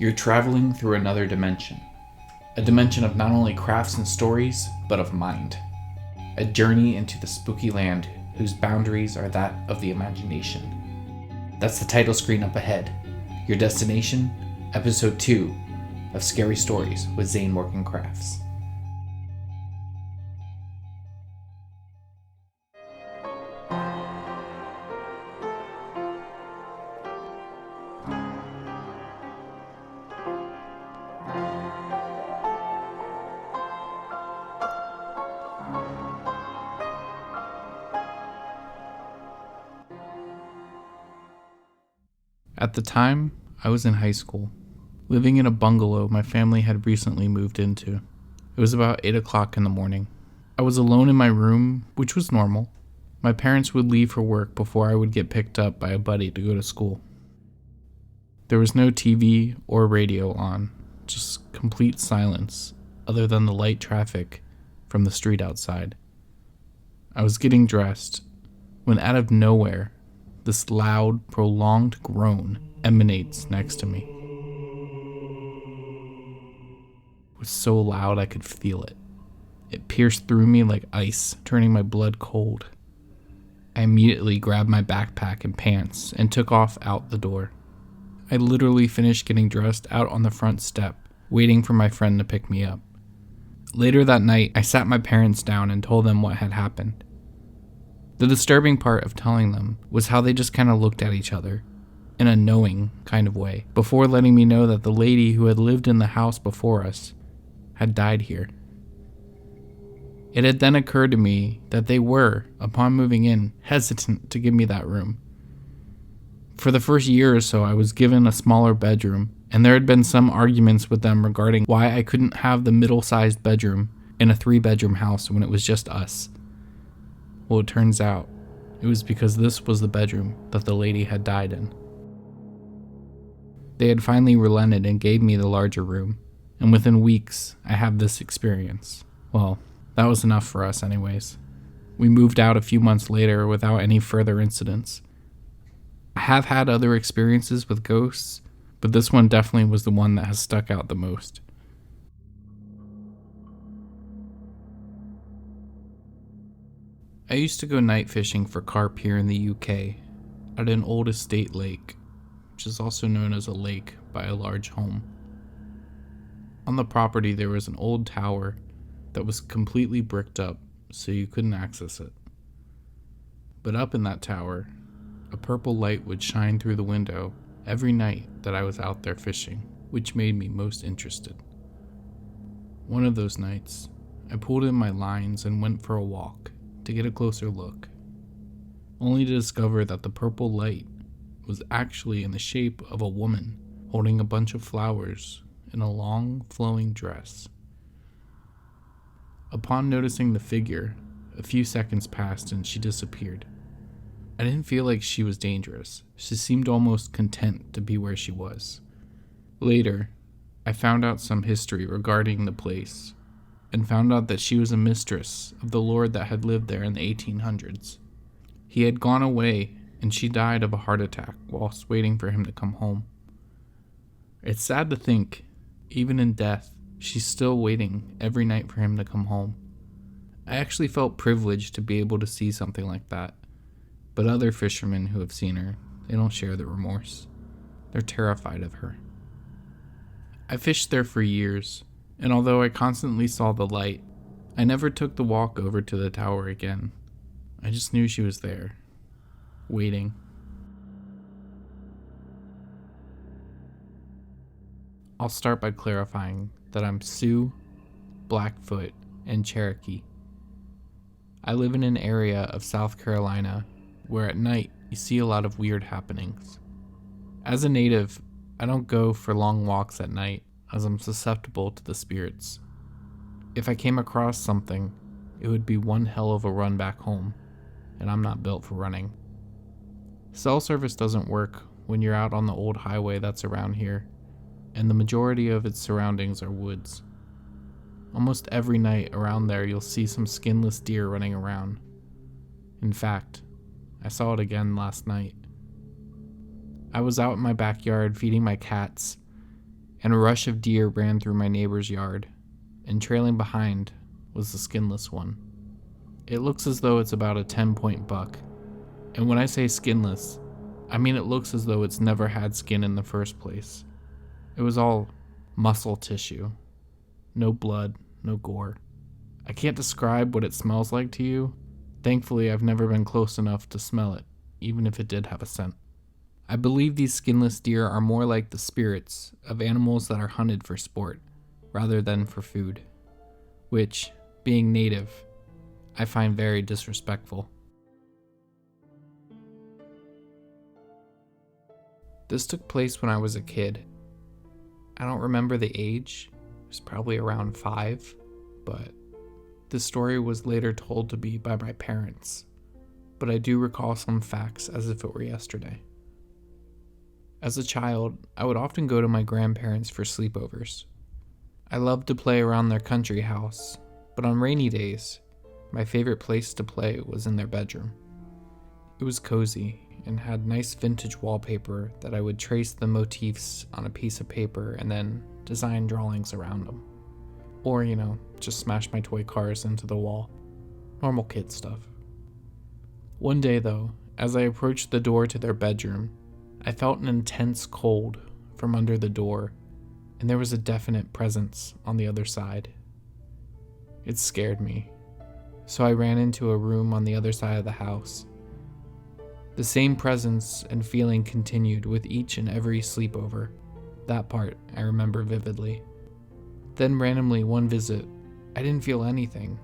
You're traveling through another dimension. A dimension of not only crafts and stories, but of mind. A journey into the spooky land whose boundaries are that of the imagination. That's the title screen up ahead. Your destination, Episode 2 of Scary Stories with ZANEMORGANCRAFTS. At the time, I was in high school, living in a bungalow my family had recently moved into. It was about 8 o'clock in the morning. I was alone in my room, which was normal. My parents would leave for work before I would get picked up by a buddy to go to school. There was no TV or radio on, just complete silence, other than the light traffic from the street outside. I was getting dressed when out of nowhere, this loud, prolonged groan emanates next to me. It was so loud I could feel it. It pierced through me like ice, turning my blood cold. I immediately grabbed my backpack and pants and took off out the door. I literally finished getting dressed out on the front step, waiting for my friend to pick me up. Later that night, I sat my parents down and told them what had happened. The disturbing part of telling them was how they just kind of looked at each other, in a knowing kind of way, before letting me know that the lady who had lived in the house before us had died here. It had then occurred to me that they were, upon moving in, hesitant to give me that room. For the first year or so, I was given a smaller bedroom, and there had been some arguments with them regarding why I couldn't have the middle-sized bedroom in a 3-bedroom house when it was just us. Well, it turns out it was because this was the bedroom that the lady had died in. They had finally relented and gave me the larger room, and within weeks, I have this experience. Well, that was enough for us anyways. We moved out a few months later without any further incidents. I have had other experiences with ghosts, but this one definitely was the one that has stuck out the most. I used to go night fishing for carp here in the UK at an old estate lake, which is also known as a lake by a large home. On the property there was an old tower that was completely bricked up so you couldn't access it. But up in that tower, a purple light would shine through the window every night that I was out there fishing, which made me most interested. One of those nights, I pulled in my lines and went for a walk to get a closer look, only to discover that the purple light was actually in the shape of a woman holding a bunch of flowers in a long, flowing dress. Upon noticing the figure, a few seconds passed and she disappeared. I didn't feel like she was dangerous. She seemed almost content to be where she was. Later, I found out some history regarding the place, and found out that she was a mistress of the lord that had lived there in the 1800s. He had gone away, and she died of a heart attack whilst waiting for him to come home. It's sad to think, even in death, she's still waiting every night for him to come home. I actually felt privileged to be able to see something like that, but other fishermen who have seen her, they don't share the remorse. They're terrified of her. I fished there for years, and although I constantly saw the light, I never took the walk over to the tower again. I just knew she was there, waiting. I'll start by clarifying that I'm Sioux, Blackfoot, and Cherokee. I live in an area of South Carolina where at night you see a lot of weird happenings. As a native, I don't go for long walks at night, as I'm susceptible to the spirits. If I came across something, it would be one hell of a run back home, and I'm not built for running. Cell service doesn't work when you're out on the old highway that's around here, and the majority of its surroundings are woods. Almost every night around there you'll see some skinless deer running around. In fact, I saw it again last night. I was out in my backyard feeding my cats, and a rush of deer ran through my neighbor's yard, and trailing behind was the skinless one. It looks as though it's about a 10-point buck, and when I say skinless, I mean it looks as though it's never had skin in the first place. It was all muscle tissue. No blood, no gore. I can't describe what it smells like to you. Thankfully, I've never been close enough to smell it, even if it did have a scent. I believe these skinless deer are more like the spirits of animals that are hunted for sport, rather than for food, which, being native, I find very disrespectful. This took place when I was a kid. I don't remember the age. It was probably around 5, but this story was later told to be by my parents, but I do recall some facts as if it were yesterday. As a child, I would often go to my grandparents for sleepovers. I loved to play around their country house, but on rainy days, my favorite place to play was in their bedroom. It was cozy and had nice vintage wallpaper that I would trace the motifs on a piece of paper and then design drawings around them. Or, just smash my toy cars into the wall. Normal kid stuff. One day though, as I approached the door to their bedroom, I felt an intense cold from under the door, and there was a definite presence on the other side. It scared me, so I ran into a room on the other side of the house. The same presence and feeling continued with each and every sleepover. That part I remember vividly. Then randomly one visit, I didn't feel anything,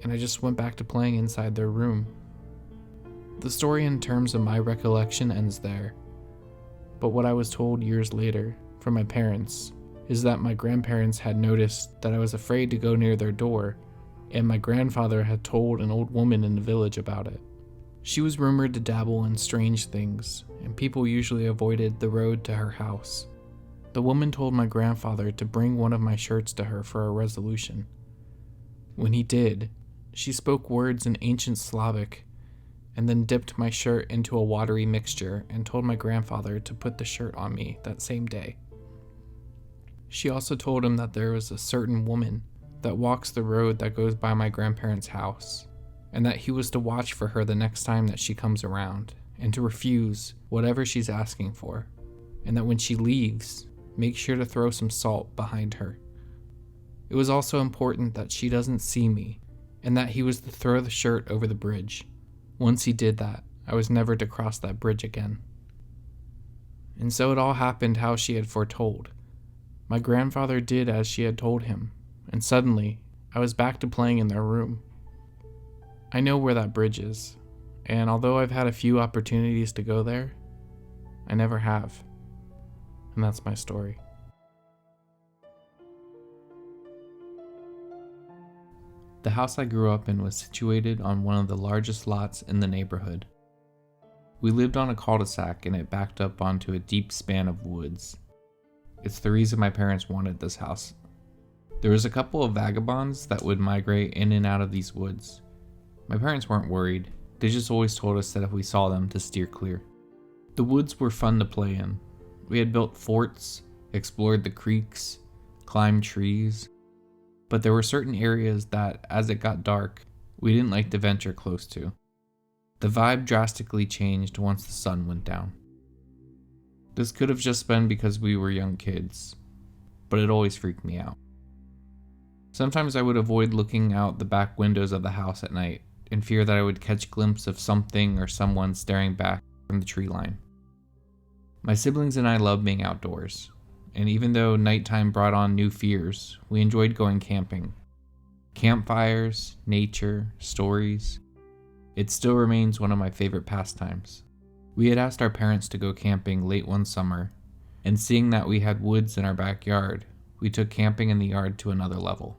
and I just went back to playing inside their room. The story in terms of my recollection ends there, but what I was told years later from my parents is that my grandparents had noticed that I was afraid to go near their door, and my grandfather had told an old woman in the village about it. She was rumored to dabble in strange things, and people usually avoided the road to her house. The woman told my grandfather to bring one of my shirts to her for a resolution. When he did, she spoke words in ancient Slavic, and then dipped my shirt into a watery mixture and told my grandfather to put the shirt on me that same day. She also told him that there was a certain woman that walks the road that goes by my grandparents' house, and that he was to watch for her the next time that she comes around, and to refuse whatever she's asking for, and that when she leaves, make sure to throw some salt behind her. It was also important that she doesn't see me, and that he was to throw the shirt over the bridge. Once he did that, I was never to cross that bridge again. And so it all happened how she had foretold. My grandfather did as she had told him, and suddenly, I was back to playing in their room. I know where that bridge is, and although I've had a few opportunities to go there, I never have. And that's my story. The house I grew up in was situated on one of the largest lots in the neighborhood. We lived on a cul-de-sac and it backed up onto a deep span of woods. It's the reason my parents wanted this house. There was a couple of vagabonds that would migrate in and out of these woods. My parents weren't worried, they just always told us that if we saw them to steer clear. The woods were fun to play in. We had built forts, explored the creeks, climbed trees, but there were certain areas that, as it got dark, we didn't like to venture close to. The vibe drastically changed once the sun went down. This could have just been because we were young kids, but it always freaked me out. Sometimes I would avoid looking out the back windows of the house at night, in fear that I would catch a glimpse of something or someone staring back from the tree line. My siblings and I loved being outdoors, and even though nighttime brought on new fears, we enjoyed going camping. Campfires, nature, stories. It still remains one of my favorite pastimes. We had asked our parents to go camping late one summer, and seeing that we had woods in our backyard, we took camping in the yard to another level.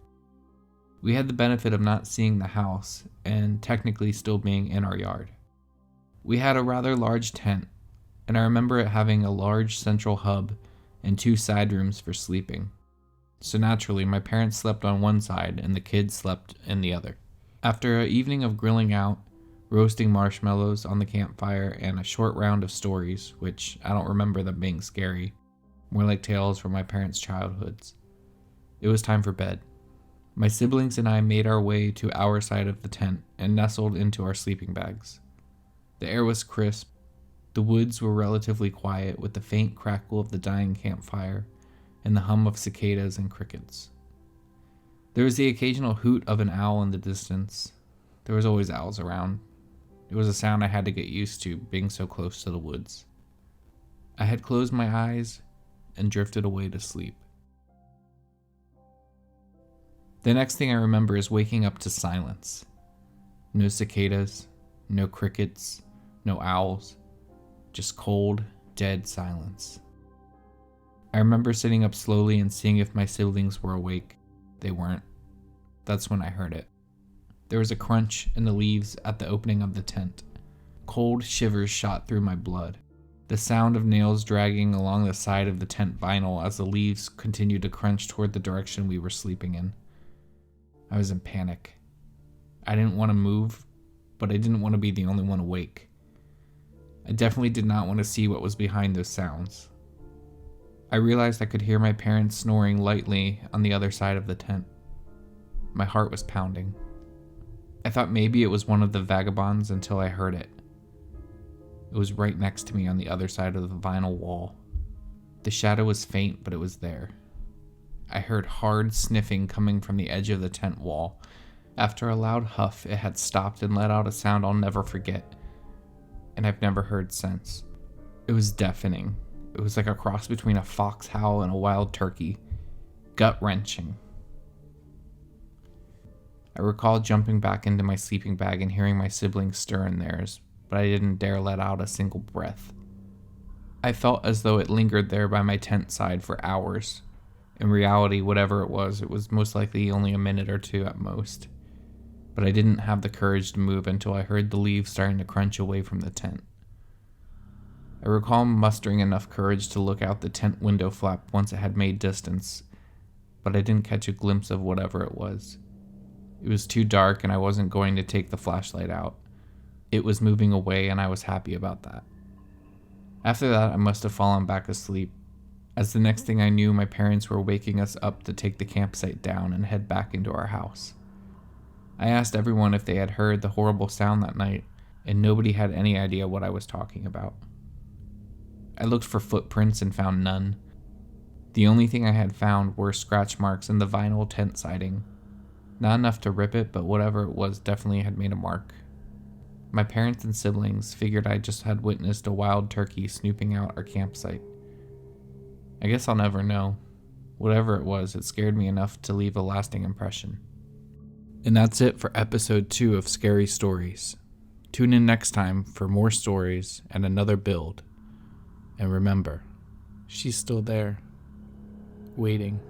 We had the benefit of not seeing the house, and technically still being in our yard. We had a rather large tent, and I remember it having a large central hub and 2 side rooms for sleeping. So naturally, my parents slept on one side and the kids slept in the other. After an evening of grilling out, roasting marshmallows on the campfire, and a short round of stories, which I don't remember them being scary, more like tales from my parents' childhoods. It was time for bed. My siblings and I made our way to our side of the tent and nestled into our sleeping bags. The air was crisp. The woods were relatively quiet, with the faint crackle of the dying campfire and the hum of cicadas and crickets. There was the occasional hoot of an owl in the distance. There was always owls around. It was a sound I had to get used to, being so close to the woods. I had closed my eyes and drifted away to sleep. The next thing I remember is waking up to silence. No cicadas, no crickets, no owls, just cold, dead silence. I remember sitting up slowly and seeing if my siblings were awake. They weren't. That's when I heard it. There was a crunch in the leaves at the opening of the tent. Cold shivers shot through my blood. The sound of nails dragging along the side of the tent vinyl as the leaves continued to crunch toward the direction we were sleeping in. I was in panic. I didn't want to move, but I didn't want to be the only one awake. I definitely did not want to see what was behind those sounds. I realized I could hear my parents snoring lightly on the other side of the tent. My heart was pounding. I thought maybe it was one of the vagabonds until I heard it. It was right next to me on the other side of the vinyl wall. The shadow was faint, but it was there. I heard hard sniffing coming from the edge of the tent wall. After a loud huff, it had stopped and let out a sound I'll never forget, and I've never heard since. It was deafening. It was like a cross between a fox howl and a wild turkey. Gut-wrenching. I recall jumping back into my sleeping bag and hearing my siblings stir in theirs, but I didn't dare let out a single breath. I felt as though it lingered there by my tent side for hours. In reality, whatever it was most likely only a minute or two at most. But I didn't have the courage to move until I heard the leaves starting to crunch away from the tent. I recall mustering enough courage to look out the tent window flap once it had made distance, but I didn't catch a glimpse of whatever it was. It was too dark and I wasn't going to take the flashlight out. It was moving away and I was happy about that. After that, I must have fallen back asleep, as the next thing I knew, my parents were waking us up to take the campsite down and head back into our house. I asked everyone if they had heard the horrible sound that night, and nobody had any idea what I was talking about. I looked for footprints and found none. The only thing I had found were scratch marks in the vinyl tent siding. Not enough to rip it, but whatever it was definitely had made a mark. My parents and siblings figured I just had witnessed a wild turkey snooping out our campsite. I guess I'll never know. Whatever it was, it scared me enough to leave a lasting impression. And that's it for episode 2 of Scary Stories. Tune in next time for more stories and another build. And remember, she's still there, waiting.